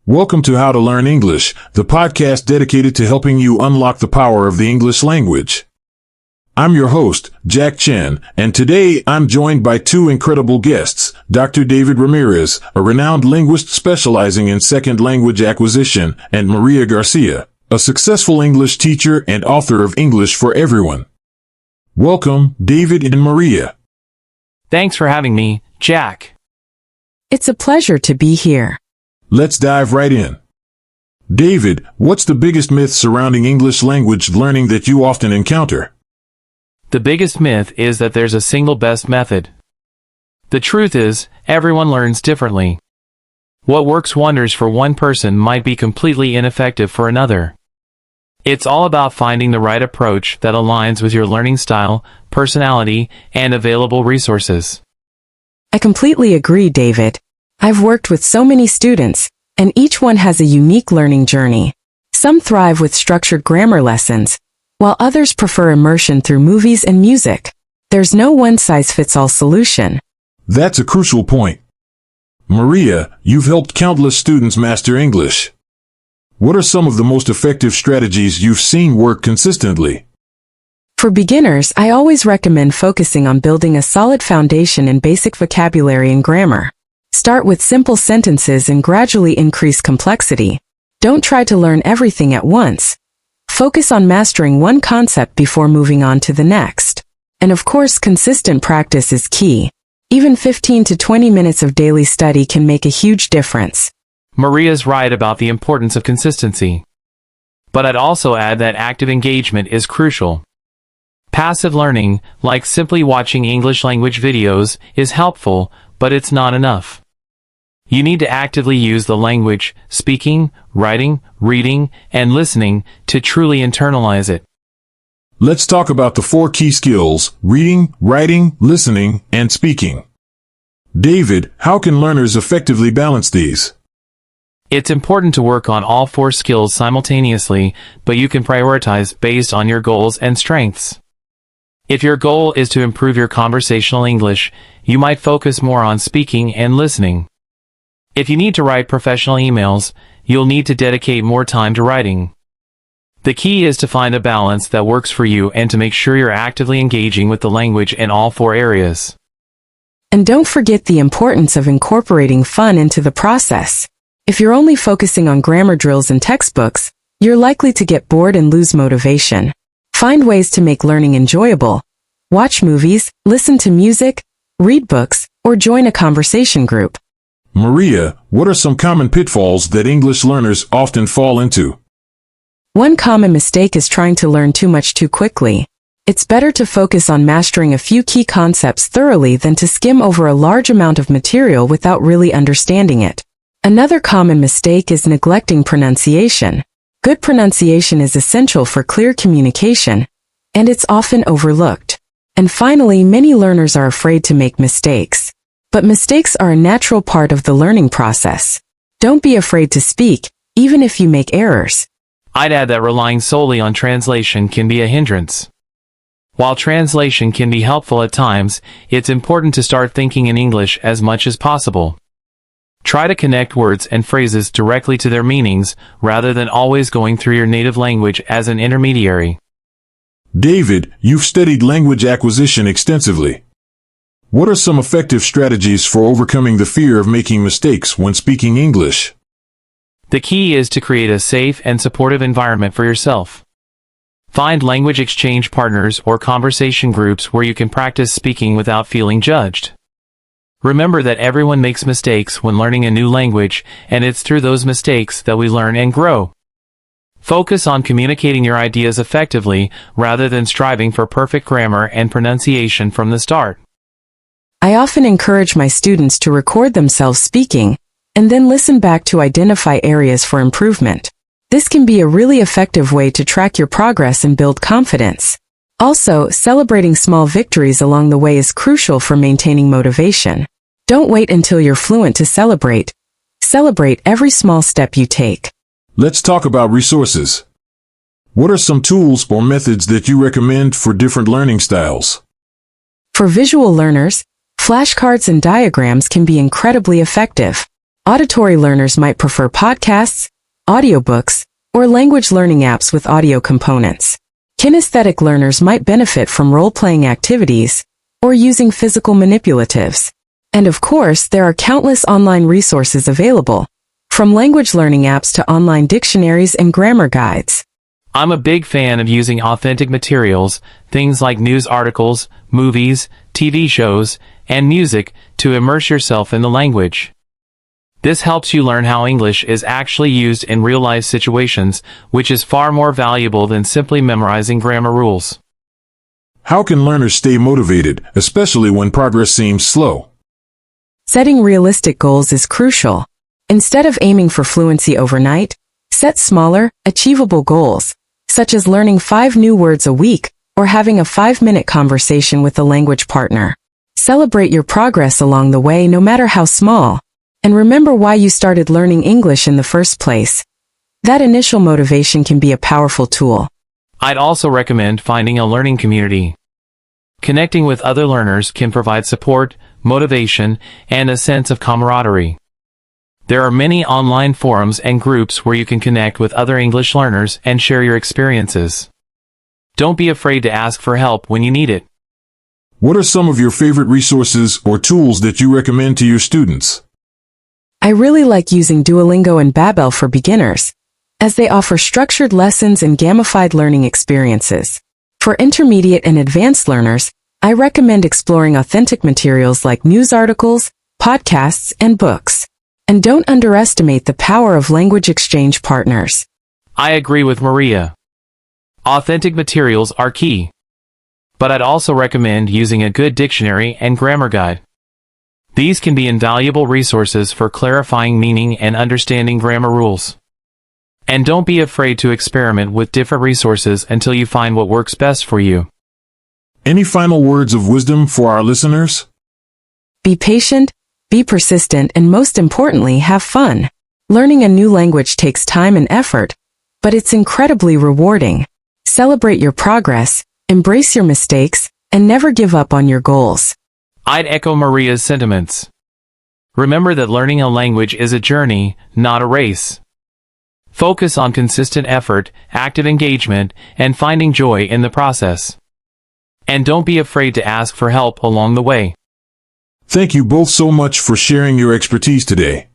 Welcome to How to Learn English, the podcast dedicated to helping you unlock the power of the English language. I'm your host, Jack Chen, and today I'm joined by two incredible guests, Dr. David Ramirez, a renowned linguist specializing in second language acquisition, and Maria Garcia, a successful English teacher and author of English for Everyone. Welcome, David and Maria. Thanks for having me, Jack. It's a pleasure to be here. Let's dive right in. David, what's the biggest myth surrounding English language learning that you often encounter? The biggest myth is that there's a single best method. The truth is, everyone learns differently. What works wonders for one person might be completely ineffective for another. It's all about finding the right approach that aligns with your learning style, personality, and available resources. I completely agree, David. I've worked with so many students, and each one has a unique learning journey. Some thrive with structured grammar lessons, while others prefer immersion through movies and music. There's no one-size-fits-all solution. That's a crucial point. Maria, you've helped countless students master English. What are some of the most effective strategies you've seen work consistently? For beginners, I always recommend focusing on building a solid foundation in basic vocabulary and grammar. Start with simple sentences and gradually increase complexity. Don't try to learn everything at once. Focus on mastering one concept before moving on to the next. And of course, consistent practice is key. Even 15 to 20 minutes of daily study can make a huge difference. Maria's right about the importance of consistency. But I'd also add that active engagement is crucial. Passive learning, like simply watching English language videos, is helpful, but it's not enough. You need to actively use the language, speaking, writing, reading, and listening to truly internalize it. Let's talk about the 4 key skills: reading, writing, listening, and speaking. David, how can learners effectively balance these? It's important to work on all 4 skills simultaneously, but you can prioritize based on your goals and strengths. If your goal is to improve your conversational English, you might focus more on speaking and listening. If you need to write professional emails, you'll need to dedicate more time to writing. The key is to find a balance that works for you and to make sure you're actively engaging with the language in all 4 areas. And don't forget the importance of incorporating fun into the process. If you're only focusing on grammar drills and textbooks, you're likely to get bored and lose motivation. Find ways to make learning enjoyable. Watch movies, listen to music, read books, or join a conversation group. Maria, what are some common pitfalls that English learners often fall into? One common mistake is trying to learn too much too quickly. It's better to focus on mastering a few key concepts thoroughly than to skim over a large amount of material without really understanding it. Another common mistake is neglecting pronunciation. Good pronunciation is essential for clear communication, and it's often overlooked. And finally, many learners are afraid to make mistakes. But mistakes are a natural part of the learning process. Don't be afraid to speak, even if you make errors. I'd add that relying solely on translation can be a hindrance. While translation can be helpful at times, it's important to start thinking in English as much as possible. Try to connect words and phrases directly to their meanings, rather than always going through your native language as an intermediary. David, you've studied language acquisition extensively. What are some effective strategies for overcoming the fear of making mistakes when speaking English? The key is to create a safe and supportive environment for yourself. Find language exchange partners or conversation groups where you can practice speaking without feeling judged. Remember that everyone makes mistakes when learning a new language, and it's through those mistakes that we learn and grow. Focus on communicating your ideas effectively, rather than striving for perfect grammar and pronunciation from the start. I often encourage my students to record themselves speaking, and then listen back to identify areas for improvement. This can be a really effective way to track your progress and build confidence. Also, celebrating small victories along the way is crucial for maintaining motivation. Don't wait until you're fluent to celebrate. Celebrate every small step you take. Let's talk about resources. What are some tools or methods that you recommend for different learning styles? For visual learners, flashcards and diagrams can be incredibly effective. Auditory learners might prefer podcasts, audiobooks, or language learning apps with audio components. Kinesthetic learners might benefit from role-playing activities or using physical manipulatives. And of course, there are countless online resources available, from language learning apps to online dictionaries and grammar guides. I'm a big fan of using authentic materials, things like news articles, movies, TV shows, and music, to immerse yourself in the language. This helps you learn how English is actually used in real-life situations, which is far more valuable than simply memorizing grammar rules. How can learners stay motivated, especially when progress seems slow? Setting realistic goals is crucial. Instead of aiming for fluency overnight, set smaller, achievable goals, such as learning 5 new words a week or having a 5-minute conversation with a language partner. Celebrate your progress along the way, no matter how small, and remember why you started learning English in the first place. That initial motivation can be a powerful tool. I'd also recommend finding a learning community. Connecting with other learners can provide support, motivation, and a sense of camaraderie. There are many online forums and groups where you can connect with other English learners and share your experiences. Don't be afraid to ask for help when you need it. What are some of your favorite resources or tools that you recommend to your students? I really like using Duolingo and Babbel for beginners, as they offer structured lessons and gamified learning experiences. For intermediate and advanced learners, I recommend exploring authentic materials like news articles, podcasts, and books. And don't underestimate the power of language exchange partners. I agree with Maria. Authentic materials are key. But I'd also recommend using a good dictionary and grammar guide. These can be invaluable resources for clarifying meaning and understanding grammar rules. And don't be afraid to experiment with different resources until you find what works best for you. Any final words of wisdom for our listeners? Be patient, be persistent, and most importantly, have fun. Learning a new language takes time and effort, but it's incredibly rewarding. Celebrate your progress, embrace your mistakes, and never give up on your goals. I'd echo Maria's sentiments. Remember that learning a language is a journey, not a race. Focus on consistent effort, active engagement, and finding joy in the process. And don't be afraid to ask for help along the way. Thank you both so much for sharing your expertise today.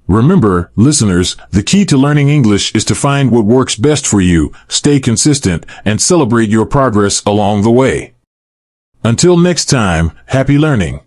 Remember, listeners, the key to learning English is to find what works best for you, stay consistent, and celebrate your progress along the way. Until next time, happy learning.